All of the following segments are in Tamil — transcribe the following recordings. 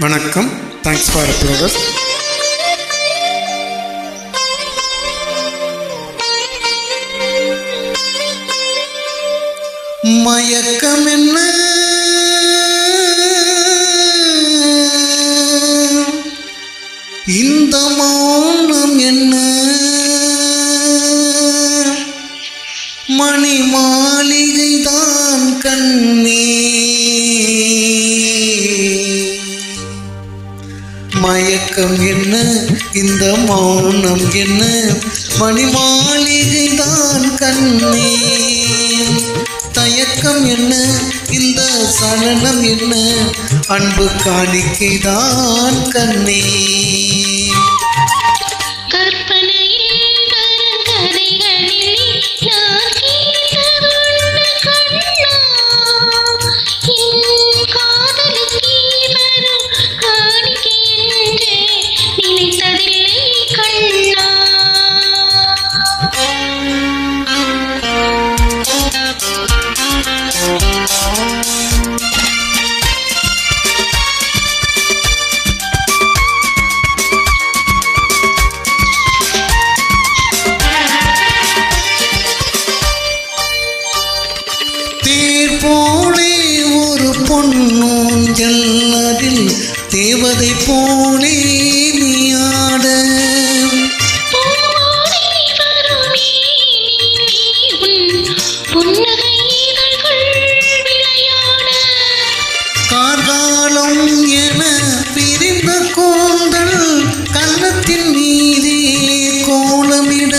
வணக்கம். Thanks for uploader. மயக்கம் என்ன இந்த மௌனம் என்ன மணி மாளிகைதான் கண்ணே மயக்கம் என்ன இந்த மௌனம் என்ன மணி மாளிகைதான் கண்ணே தயக்கம் என்ன இந்த சலனம் என்ன அன்பு காணிக்கைதான் கண்ணே போலே ஒரு பொன்னூஞ்சல் அதில் தேவதை போலே நீ ஆட கார்காலம் என பிரிந்த கூந்தல் கன்னத்தின் மீதே கோலமிட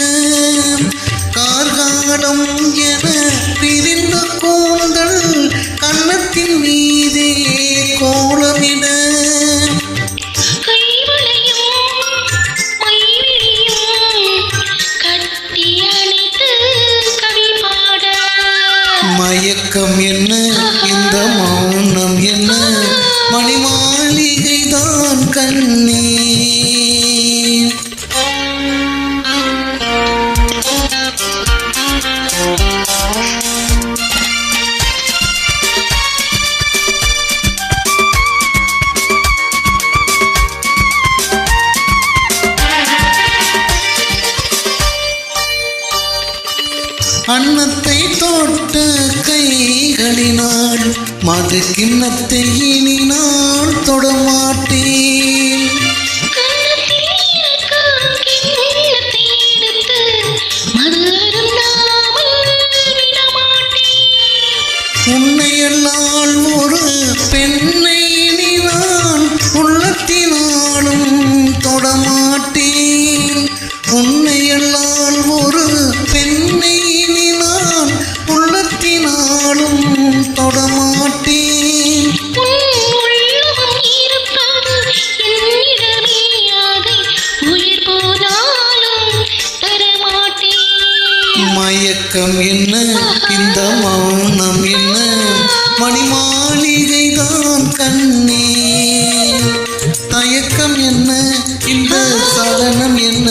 கார்காலம் என பிரிந்த கூந்தல் கன்னத்தின் மீதே கோலமிட மயக்கம் என்ன இந்த மௌனம் என்ன மணி மாளிகைதான் கண்ணே அன்னத்தை தொட்ட கைகளினால் மது கிண்ணத்தை இனி நான் தொடமாட்டேன் உன்னையெல்லாம் ஒரு பெண்ணை இனி நான் உள்ளத்தினாலும் தொடமாட்டேன் உன்னையெல்லாம் ஒரு பெண்ணை உள்ளத்தினாலும் தொடமாட்டேன் மயக்கம் என்ன இந்த மௌனம் என்ன மணி மாளிகைதான் கண்ணே தயக்கம் என்ன இந்த சலனம் என்ன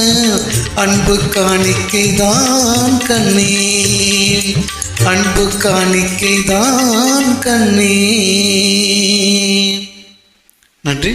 அன்பு காணிக்கைதான் கண்ணே அன்பு காணிக்கைதான் கண்ணே. நன்றி.